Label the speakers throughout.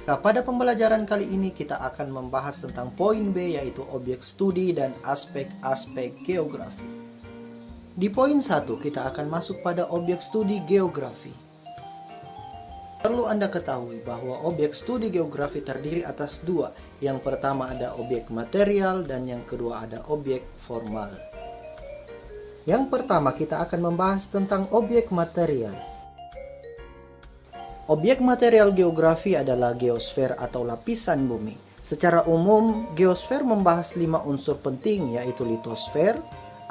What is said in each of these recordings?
Speaker 1: Nah, pada pembelajaran kali ini kita akan membahas tentang poin B, yaitu objek studi dan aspek-aspek geografi. Di poin 1 kita akan masuk pada objek studi geografi. Perlu Anda ketahui bahwa objek studi geografi terdiri atas dua. Yang pertama ada objek material dan yang kedua ada objek formal. Yang pertama kita akan membahas tentang objek material. Objek material geografi adalah geosfer atau lapisan bumi. Secara umum, geosfer membahas 5 unsur penting, yaitu litosfer,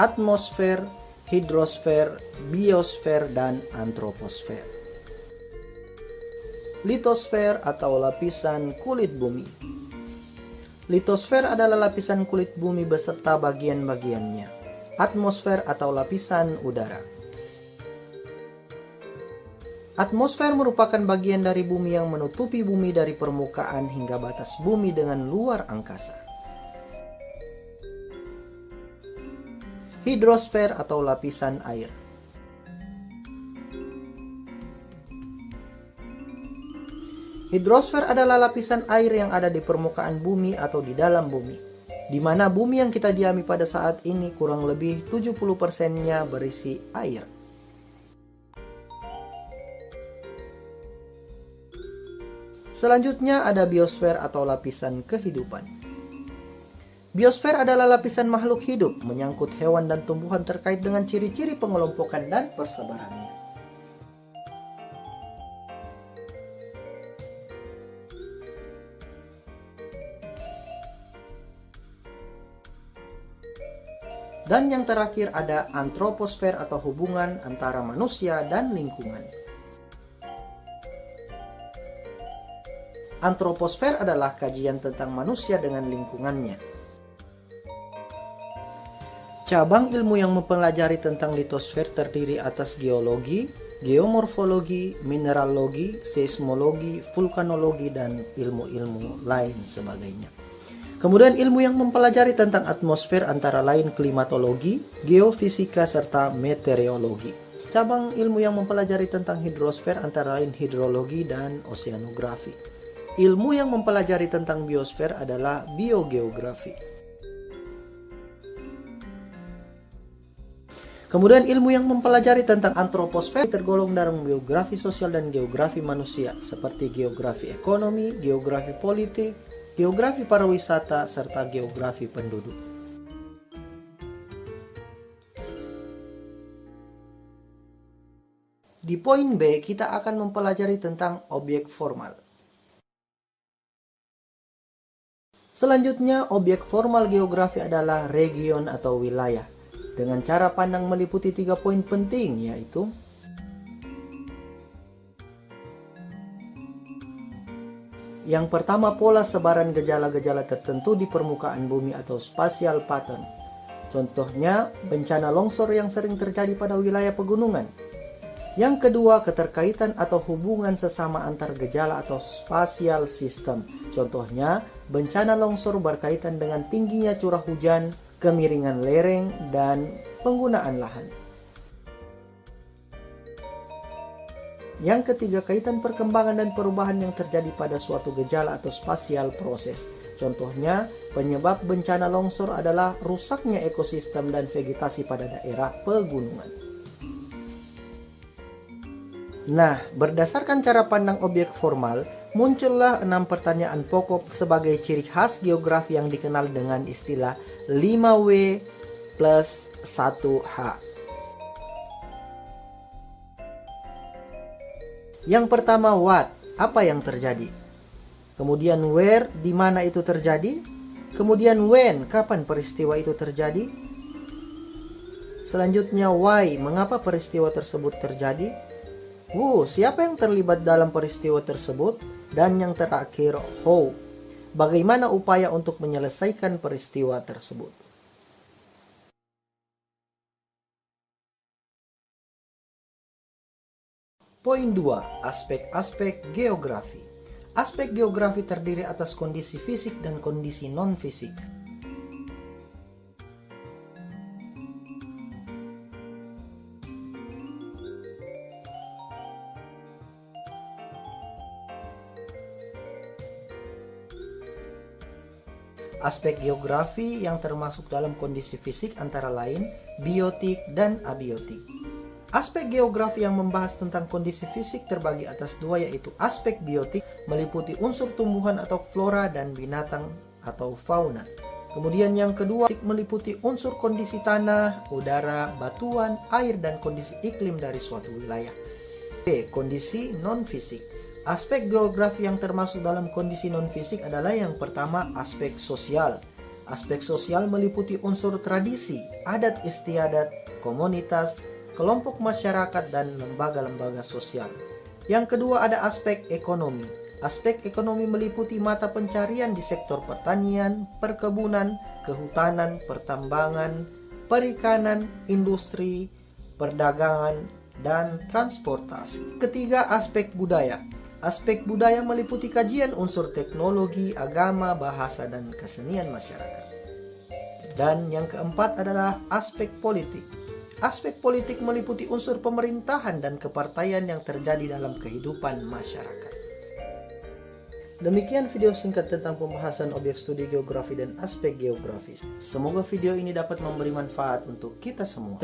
Speaker 1: atmosfer, hidrosfer, biosfer, dan antroposfer. Litosfer atau lapisan kulit bumi. Litosfer adalah lapisan kulit bumi beserta bagian-bagiannya. Atmosfer atau lapisan udara. Atmosfer merupakan bagian dari bumi yang menutupi bumi dari permukaan hingga batas bumi dengan luar angkasa. Hidrosfer atau lapisan air. Hidrosfer adalah lapisan air yang ada di permukaan bumi atau di dalam bumi, di mana bumi yang kita diami pada saat ini kurang lebih 70%-nya berisi air. Selanjutnya ada biosfer atau lapisan kehidupan. Biosfer adalah lapisan makhluk hidup, menyangkut hewan dan tumbuhan terkait dengan ciri-ciri pengelompokan dan persebarannya. Dan yang terakhir ada antroposfer atau hubungan antara manusia dan lingkungan. Antroposfer adalah kajian tentang manusia dengan lingkungannya. Cabang ilmu yang mempelajari tentang litosfer terdiri atas geologi, geomorfologi, mineralogi, seismologi, vulkanologi, dan ilmu-ilmu lain sebagainya. Kemudian ilmu yang mempelajari tentang atmosfer antara lain klimatologi, geofisika, serta meteorologi. Cabang ilmu yang mempelajari tentang hidrosfer antara lain hidrologi dan oseanografi. Ilmu yang mempelajari tentang biosfer adalah biogeografi. Kemudian ilmu yang mempelajari tentang antroposfer tergolong dalam geografi sosial dan geografi manusia, seperti geografi ekonomi, geografi politik, geografi pariwisata, serta geografi penduduk. Di poin B, kita akan mempelajari tentang objek formal. Selanjutnya, objek formal geografi adalah region atau wilayah, dengan cara pandang meliputi 3 poin penting, yaitu yang pertama, pola sebaran gejala-gejala tertentu di permukaan bumi atau spatial pattern. Contohnya, bencana longsor yang sering terjadi pada wilayah pegunungan. Yang kedua, keterkaitan atau hubungan sesama antar gejala atau spatial system. Contohnya, bencana longsor berkaitan dengan tingginya curah hujan, kemiringan lereng, dan penggunaan lahan. Yang ketiga, kaitan perkembangan dan perubahan yang terjadi pada suatu gejala atau spatial proses. Contohnya, penyebab bencana longsor adalah rusaknya ekosistem dan vegetasi pada daerah pegunungan. Nah, berdasarkan cara pandang objek formal, muncullah 6 pertanyaan pokok sebagai ciri khas geografi yang dikenal dengan istilah 5W plus 1H. Yang pertama, what? Apa yang terjadi? Kemudian where? Di mana itu terjadi? Kemudian when? Kapan peristiwa itu terjadi? Selanjutnya why? Mengapa peristiwa tersebut terjadi? Who? Siapa yang terlibat dalam peristiwa tersebut? Dan yang terakhir, how? Bagaimana upaya untuk menyelesaikan peristiwa tersebut? Poin 2. Aspek-aspek geografi. Aspek geografi terdiri atas kondisi fisik dan kondisi non-fisik. Aspek geografi yang termasuk dalam kondisi fisik antara lain biotik dan abiotik. Aspek geografi yang membahas tentang kondisi fisik terbagi atas dua, yaitu aspek biotik meliputi unsur tumbuhan atau flora dan binatang atau fauna. Kemudian yang kedua meliputi unsur kondisi tanah, udara, batuan, air, dan kondisi iklim dari suatu wilayah. B. Kondisi non-fisik. Aspek geografi yang termasuk dalam kondisi non-fisik adalah yang pertama aspek sosial. Aspek sosial meliputi unsur tradisi, adat istiadat, komunitas, kelompok masyarakat, dan lembaga-lembaga sosial. Yang kedua ada aspek ekonomi. Aspek ekonomi meliputi mata pencarian di sektor pertanian, perkebunan, kehutanan, pertambangan, perikanan, industri, perdagangan, dan transportasi. Ketiga, aspek budaya. Aspek budaya meliputi kajian unsur teknologi, agama, bahasa, dan kesenian masyarakat. Dan yang keempat adalah aspek politik. Aspek politik meliputi unsur pemerintahan dan kepartaian yang terjadi dalam kehidupan masyarakat. Demikian video singkat tentang pembahasan objek studi geografi dan aspek geografis. Semoga video ini dapat memberi manfaat untuk kita semua.